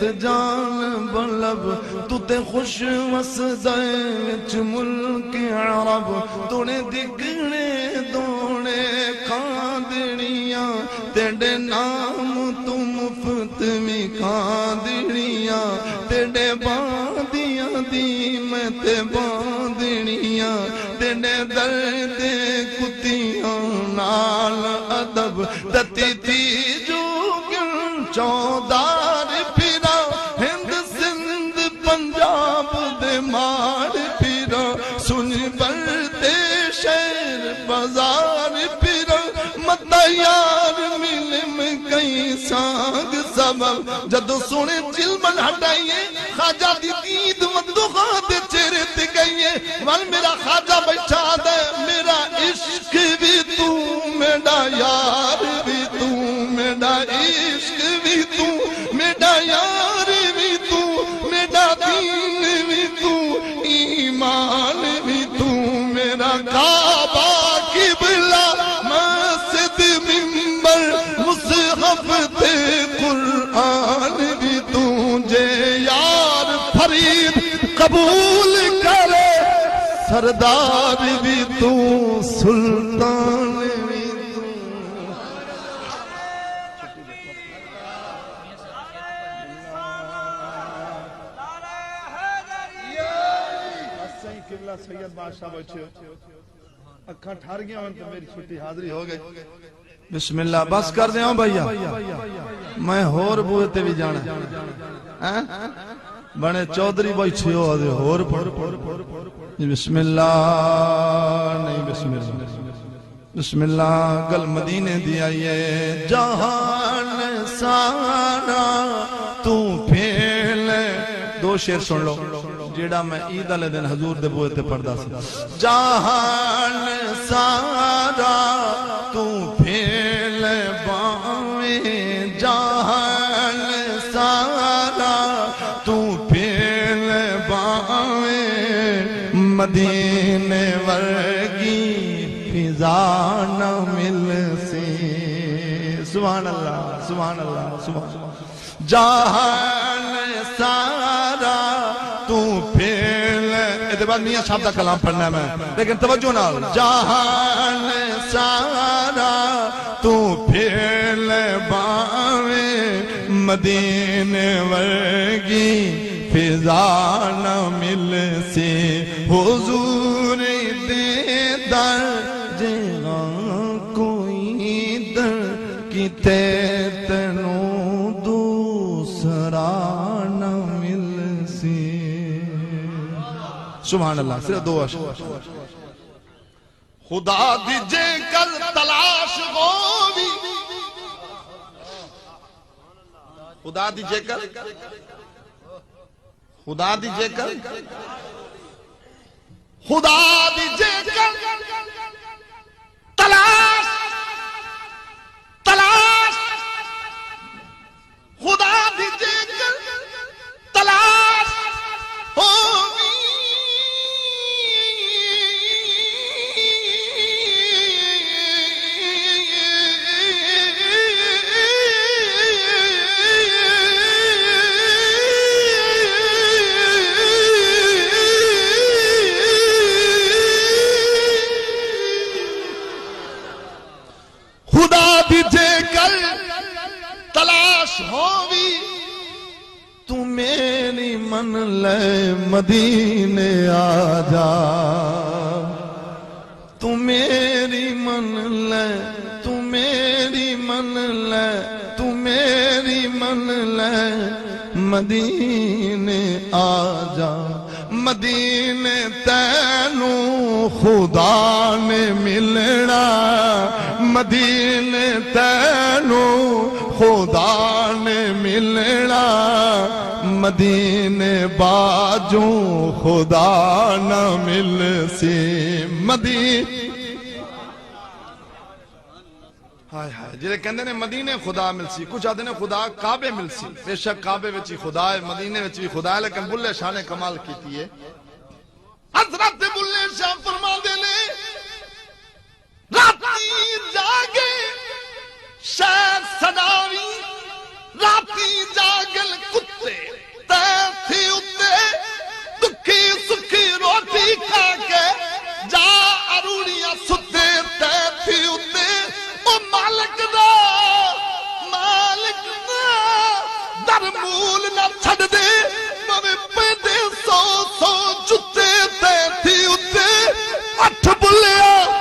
ریت جان بلب تو تے خوش وسدائے وچ ملک عرب تونے دگنے دونے کھاندڑیاں تیڑے نام تو مفت میں کھاندڑیاں تیڑے باندیاں دی میں تے باندڑیاں تیڑے درد کتیاں نال ادب دتی تھی جو گن چودار پھرا ہند سندھ پنجاب دے مار پھرا سن برتے شہر بازار پھرا مدہ یار ملم کئی سانگ سبب جدو سنے چلمن ہٹائیے خواجہ دی دید مدوخہ دے چہرے تے گئیے وال میرا خواجہ بیٹھا دے میرا عشق بھی تو میرا یار بھی تو میرا عشق بھی تو میرا یار بھی تو میرا دین بھی تو ایمان بھی تو میرا کعبہ قبلہ مسجد منبر مصحف تے قرآن بھی تو جے یار فرید قبول کرے سردار بھی تو سلطان بھی تو قبلہ سید بادشاہ بچے اکھاں ٹھار گیا ہوں تو میری چھٹی حاضری ہو گئی بسم اللہ بس کر دیں ہوں بھائیا میں ہور بوئے تے بھی جانا بنے چودری بھائی چھو آدھے ہور پڑھ بسم اللہ نہیں بسم اللہ بسم اللہ گل مدینے دیا یہ جہان سارا تو پھیل دو شعر سن لو جیڑا میں عید والے دن حضور دے بوئے تے پڑھدا سی جہان سارا تو پھیل باویں جہان سارا تو پھیل باویں مدینے ورگی فضا نہ مل سی سبحان اللہ سبحان اللہ سبحان اللہ جہان سارا تو پھیل ادھے بعد میاں صاحب دا کلام پڑھنا ہے میں لیکن توجہ نال جہان سارا تو پھیل باویں مدینے ورگی فضا نہ مل سے حضور دے در جہاں کوئی در کتے تنوں دوسرا نہ مل سے سبحان اللہ صرف دو اشار خدا دیجے کر تلاش ہووی خدا دیجے کر خدا دیجے کر خدا دیجے کر تلاش تلاش خدا دیجے کر تلاش ہووی خدا دیجے کر تلاش ہووی تو میری من لے مدینے آجا تو میری من لے تو میری من لے تو میری من لے مدینے آجا مدینے تینوں خدا نے ملنا مدینے تینوں خدا نے ملنا مدینے باجوں خدا نہ مل سی مدینے ہائے ہائے جلے کہندے نے مدینے خدا مل سی کچھ آدھے نے خدا کعبے مل سی بے شک کعبے وچی خدا ہے مدینے وچی خدا ہے لیکن بلے شاہ نے کمال کیتی ہے حضرت بلے شاہ فرما دے نے راتی جاگے شاہ صداوی ਰਾਤੀ ਜਾਗਲ ਕੁੱਤੇ ਤੈਥੀ ਉੱਤੇ ਦੁੱਖੀ ਸੁੱਖੀ ਰੋਟੀ ਖਾ ਕੇ ਜਾ ਅਰੂੜੀਆਂ ਸੁੱਤੇ ਤੈਥੀ ਉੱਤੇ ਉਹ ਮਾਲਕ ਦਾ ਦਰ ਮੂਲ ਨਾ ਛੱਡ ਦੇ ਮਵੇਂ ਪੈਦੇ 100 ਜੁੱਤੇ ਤੈਥੀ ਉੱਤੇ ਅੱਠ ਬੁੱਲਿਆ